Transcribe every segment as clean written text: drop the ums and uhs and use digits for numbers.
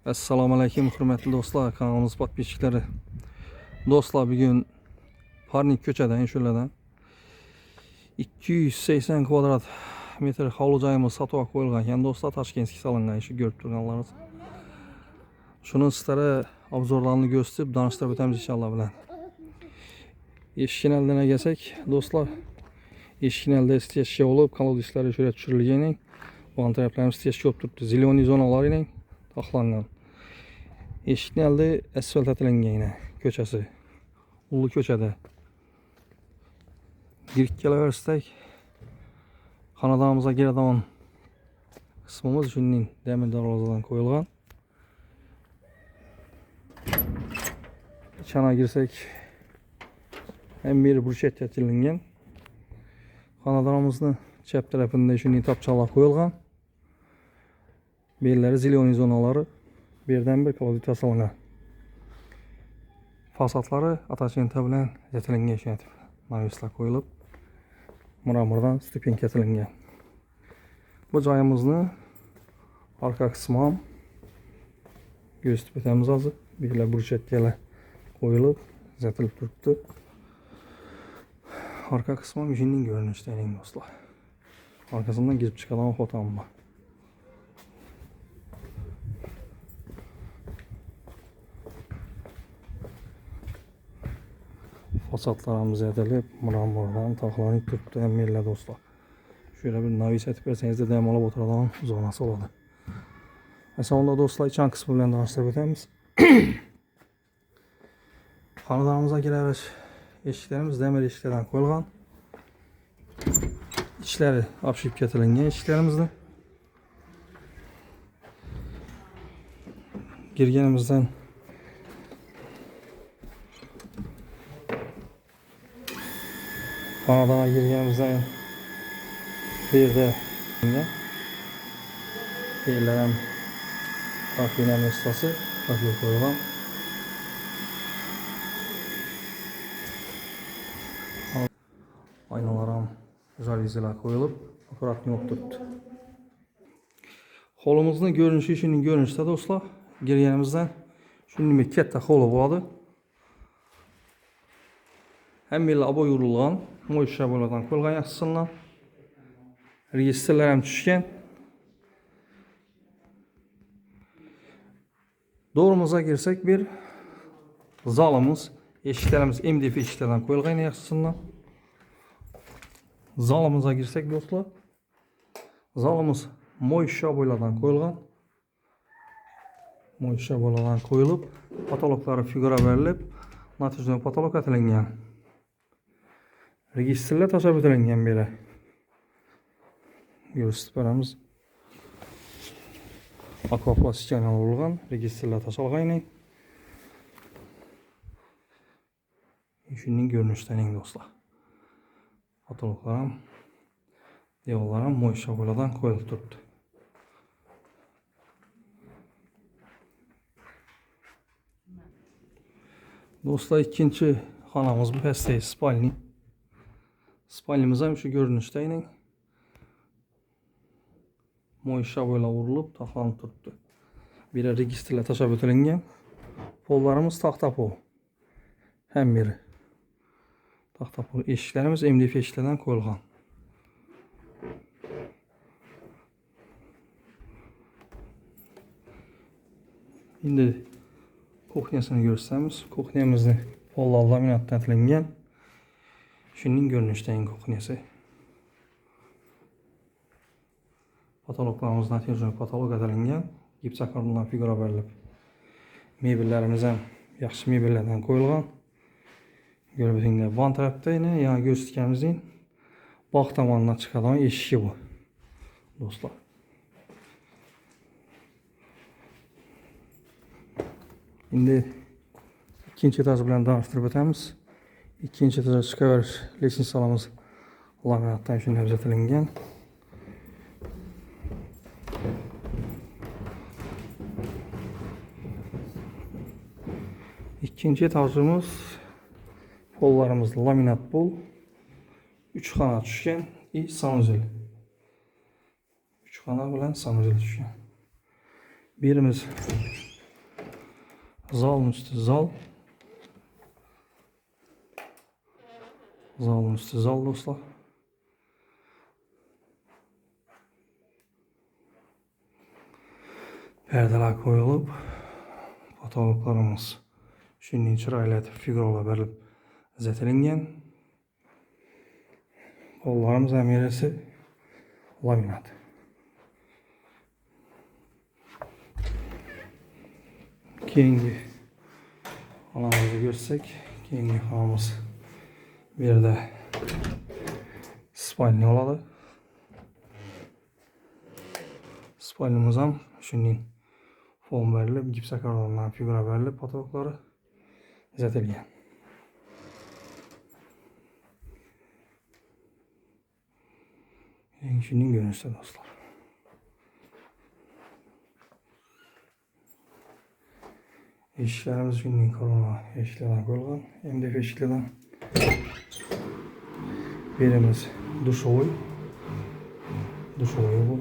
Assalomu alaykum hurmatli do'stlar, kanalimiz podpисchiklari. Do'stlar, bugun Parnik ko'chadan shulardan 280 kvadrat metr hovli joyimiz sotuvga qo'yilgan ekan do'stlar, Toshkentga solingan, shu ko'rib turganlaringiz. Shuni sizlarga obzorlarni ko'rsatib, tanishtirib o'tamiz inshaalloh bilan. Eshikdan kelsak, do'stlar, eshikda stechka bo'lib, kolodishlari shuraya tushirilgan. Bu taraflarimiz stechka bo'lib turibdi. Ziloniy zonalarining taxlangan. Eshikni aldi asfalt atilingan yine ko'chasi. Ulu ko'chada. Girib kelaversak, xonadonimizga kiradigan qismimiz shunning demir darvozadan qo'yilgan. İçana girsek hem bir burchet atilingan. Xonadonimizni chap tarafında shunday topchalar qo'yilgan. Belleri ziloniy zonalari birden bir kolodit yasalgan. Fasadları ataçenta bilan yetilingan ishlatib, navislar qo'yilib, mramordan stupenka atilingan. Bu joyimizni arka qismi ham ko'rsatib o'tamiz hozir. Birlar burchetkalar qo'yilib, zatilib turibdi. Arka qismi müşinin görünüşdə do'stlar. Arkasından girib chiqadigan xotam bor. Fasadlarımız edilip, mramordan taxlanıb turibdi əmmirlər dostlar. Şöyle bir navis etib verseniz də dəm olub oturadigan zonası oladı. Sonunda dostlar, içan qismi bilan danışdırıb ötəmiz. Xonadonimizga girəriş eshiklarimiz demir eshiklardan qo'yilgan. İçləri apshib ketilingan eshiklarimizni. Girganimizdan xonadona girganimizdan bir yerde yerlerim takviyenin ustası takviye koyulan. Aynalarım güzel yüzeler koyulup aparatını oturttu. Holumuzun görünüşü işinin görünüşü de dostlar. Girgenimizden şunun bir kette holu vardı. Hem bir abo yorulgan, moyşa boladan koyulgan yaxşısından. Registrler hem düşken. Doğrumuza girsek bir zalımız, eşiklerimiz MDF eşiklerden koyulgan yaxşısından. Zalımıza girsek dostlar. Zalımız moyşa boylardan koyulgan. Moyşa boylardan koyulup, patologları figura verilip, natijada patolog atilingan. Registrler taşab o'tilingan böyle. Görsatib beramiz. Akvaplastikdan olgan registrler taşalgan. Şunun görünüşünden dostlar. Patologlarım, devorlarım moyşa boylardan qo'yilib turibdi. Dostlar, ikinci xonamiz bu pastdagi spalni. Spalnimiz ham shu görünüşdə yine moyşa boylar urilib, taxlanib turibdi. Biri registrlar tashab o'tilingan. Pollarimiz taxta pol. Hem biri taxta pol. Eshiklarimiz MDF eshiklardan qo'yilgan. Endi kuxnyasini ko'rsatamiz. Kuxnyamizni pollar laminatdan atilingan. Şunun görünüşdən kuxnyası. Patologlarımız natijada patolog atilingan. Gips akardan figura verilib. Mebellerimiz ham yaxshi mebellardan qo'yilgan. Görübüzündə van tarafda yine yani göstərkəmizin bağ tamanına çıxadan eşiki bu. Dostlar. Şimdi ikinci etaj bilan danışdırıb ötəmiz. İkinci etaja çıxaveriş lesin salımız laminatdan şunday düzəltilgan. İkinci etajımız pollarımız laminat pol. 3 xana düşkən sanuzel. 3 xana bilan sanuzel düşkən. Birimiz Zalın üstü zal. Zalın üstü zal dostlar. Perdeler koyulup patologlarımız şunun çırayla figuralar verilip zetelingen. Kollarımız emiresi laminat. Keyingi halımızı görsek, keyingi halımız bir de spalni oladı. Spalnimiz ham şunun fon verilip, gipsakarlardan figura verilip patologları zetelgen. Şunun görünüşü dostlar. Eşiklerimiz şunun korona eşiklerden koyulgan. MDF eşiklerden. Birimiz duşovoy. Duşovoy bu.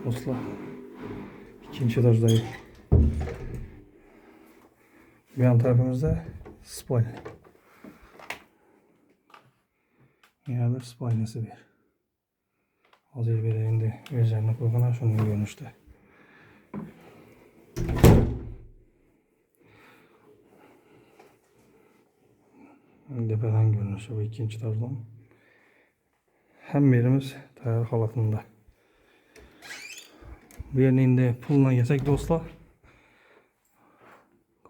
Dostlar. İkinci etajdayı. Bir yan tarafımızda spalni. Yine bir spalnisi bir. Hazır bir elinde üzerine koygan şunun görünüşte. Tepeden görünüşü bu ikinci tarzdan. Hem birimiz tayar halatında. Bu yerinde puluna geçsek dostlar.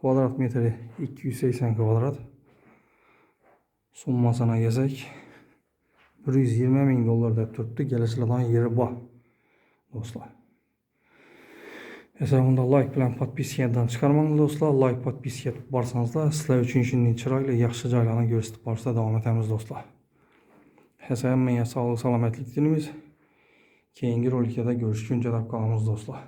Kvadrat metri 280 kvadrat. Summasına geçsek 120 bin dolar dep turibdi. Gelişilerden yeri bor dostlar. Hesabında like bilan podpiskadan chiqarmang dostlar. Like podpiska barsanızlar sizlar uchun shunday chiroyli yaxshi joylarni ko'rsatib borishda davom etamiz dostlar. Hesabimga sog'lik salomatlik tilaymiz. Keyingi roliklarda görüşguncha deb qolamiz dostlar.